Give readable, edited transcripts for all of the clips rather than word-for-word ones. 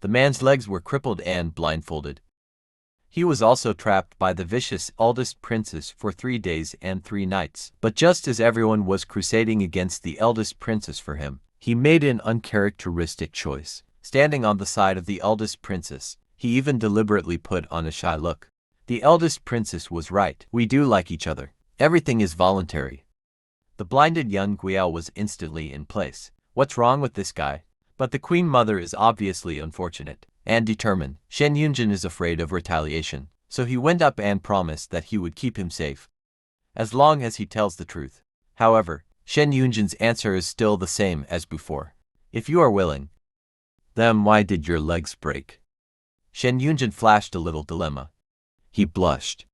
The man's legs were crippled and blindfolded. He was also trapped by the vicious eldest princess for 3 days and 3 nights. But just as everyone was crusading against the eldest princess for him, he made an uncharacteristic choice. Standing on the side of the eldest princess, he even deliberately put on a shy look. The eldest princess was right. We do like each other. Everything is voluntary. The blinded young Guiao was instantly in place. What's wrong with this guy? But the queen mother is obviously unfortunate and determined. Shen Yunjin is afraid of retaliation, so he went up and promised that he would keep him safe, as long as he tells the truth. However, Shen Yunjin's answer is still the same as before. If you are willing. Then why did your legs break? Shen Yunjin flashed a little dilemma. He blushed.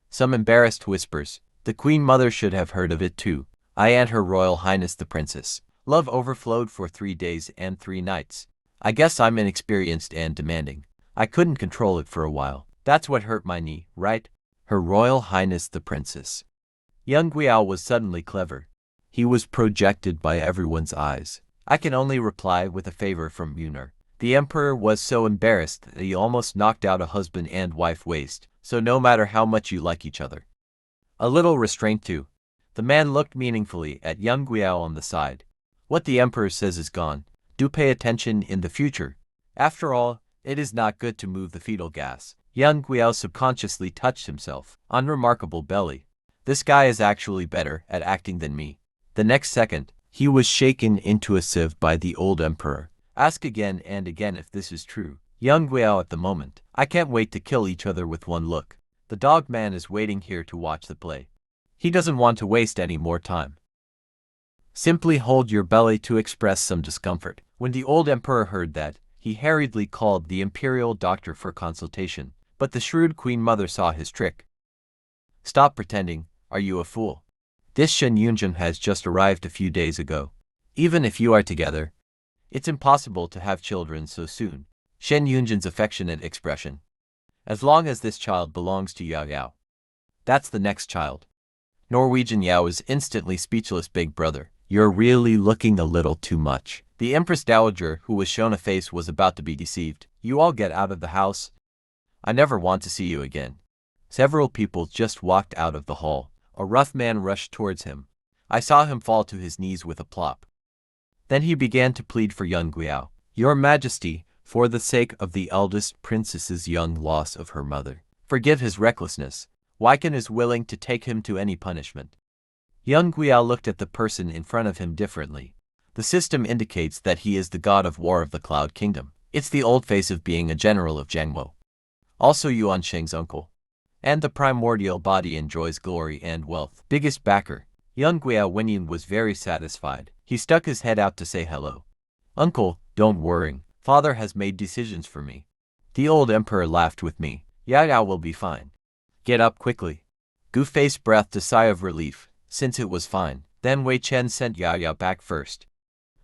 Some embarrassed whispers. The queen mother should have heard of it too. I and her royal highness the princess. Love overflowed for 3 days and 3 nights. I guess I'm inexperienced and demanding. I couldn't control it for a while. That's what hurt my knee, right? Her royal highness the princess. Young Guiao was suddenly clever. He was projected by everyone's eyes. I can only reply with a favor from Yuner. The emperor was so embarrassed that he almost knocked out a husband and wife waste, so no matter how much you like each other. A little restraint too. The man looked meaningfully at young Guiao on the side. What the emperor says is gone. Do pay attention in the future. After all, it is not good to move the fetal gas. Young Guiao subconsciously touched himself. Unremarkable belly. This guy is actually better at acting than me. The next second, he was shaken into a sieve by the old emperor. Ask again and again if this is true. Young Guiao at the moment. I can't wait to kill each other with one look. The dog man is waiting here to watch the play. He doesn't want to waste any more time. Simply hold your belly to express some discomfort. When the old emperor heard that, he hurriedly called the imperial doctor for consultation, but the shrewd queen mother saw his trick. Stop pretending, are you a fool? This Shen Yunjin has just arrived a few days ago. Even if you are together, it's impossible to have children so soon. Shen Yunjin's affectionate expression. As long as this child belongs to Yao Yao. That's the next child. Norwegian Yao is instantly speechless. Big brother, you're really looking a little too much. The Empress Dowager, who was shown a face, was about to be deceived. You all get out of the house. I never want to see you again. Several people just walked out of the hall. A rough man rushed towards him. I saw him fall to his knees with a plop. Then he began to plead for young Guiao. Your Majesty, for the sake of the eldest princess's young loss of her mother, forgive his recklessness. Wyken is willing to take him to any punishment. Young Guiao looked at the person in front of him differently. The system indicates that he is the god of war of the Cloud Kingdom. It's the old face of being a general of Jiangwo. Also Yuan Sheng's uncle. And the primordial body enjoys glory and wealth. Biggest backer. Young Guiao Wenyin was very satisfied. He stuck his head out to say hello. Uncle, don't worry. Father has made decisions for me. The old emperor laughed with me. Yao Yao will be fine. Get up quickly. Gu Fei's breathed a sigh of relief, since it was fine. Then Wei Chen sent Yao Yao back first.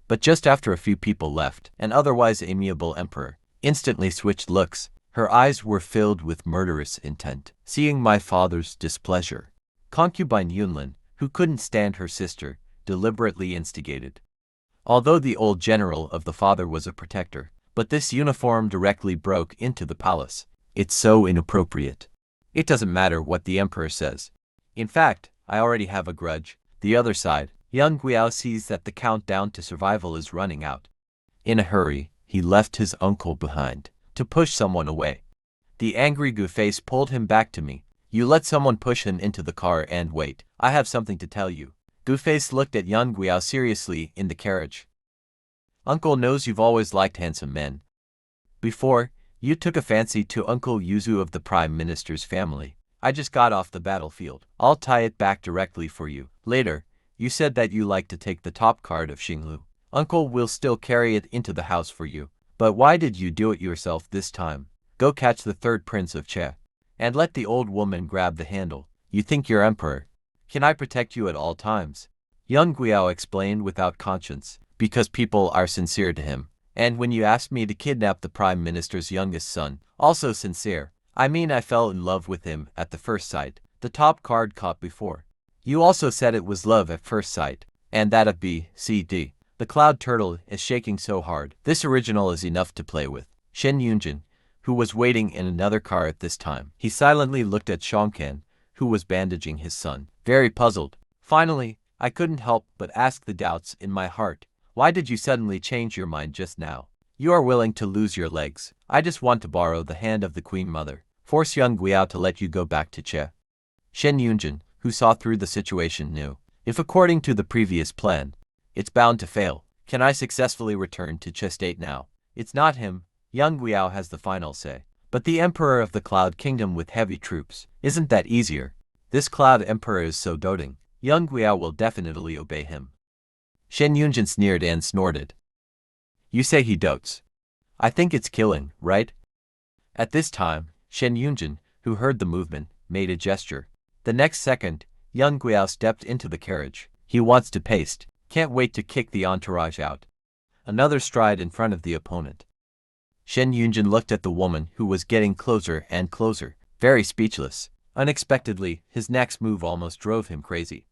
But just after a few people left, an otherwise amiable emperor instantly switched looks. Her eyes were filled with murderous intent. Seeing my father's displeasure, concubine Yunlin, who couldn't stand her sister, deliberately instigated. Although the old general of the father was a protector, but this uniform directly broke into the palace. It's so inappropriate. It doesn't matter what the emperor says. In fact, I already have a grudge. The other side, young Guiao sees that the countdown to survival is running out. In a hurry, he left his uncle behind to push someone away. The angry Gu Face pulled him back to me. You let someone push him into the car and wait. I have something to tell you. Gu Face looked at young Guiao seriously in the carriage. Uncle knows you've always liked handsome men. Before, you took a fancy to Uncle Yuzu of the Prime Minister's family. I just got off the battlefield. I'll tie it back directly for you. Later, you said that you like to take the top card of Xinglu. Uncle will still carry it into the house for you. But why did you do it yourself this time? Go catch the third prince of Che. And let the old woman grab the handle. You think you're emperor. Can I protect you at all times? Young Guiao explained without conscience. Because people are sincere to him. And when you asked me to kidnap the Prime Minister's youngest son, also sincere. I mean, I fell in love with him at the first sight. The top card caught before. You also said it was love at first sight. And that of B, C, D. The cloud turtle is shaking so hard. This original is enough to play with. Shen Yunjin, who was waiting in another car at this time. He silently looked at Shangkan, who was bandaging his son, very puzzled. Finally, I couldn't help but ask the doubts in my heart. Why did you suddenly change your mind just now? You are willing to lose your legs. I just want to borrow the hand of the Queen Mother. Force young Guiao to let you go back to Che. Shen Yunjin, who saw through the situation, knew. If according to the previous plan, it's bound to fail. Can I successfully return to Che state now? It's not him. Young Guiao has the final say. But the Emperor of the Cloud Kingdom with heavy troops, isn't that easier? This Cloud Emperor is so doting. Young Guiao will definitely obey him. Shen Yunjin sneered and snorted. You say he dotes. I think it's killing, right? At this time, Shen Yunjin, who heard the movement, made a gesture. The next second, young Guiao stepped into the carriage. He wants to paste. Can't wait to kick the entourage out. Another stride in front of the opponent. Shen Yunjin looked at the woman who was getting closer and closer, very speechless. Unexpectedly, his next move almost drove him crazy.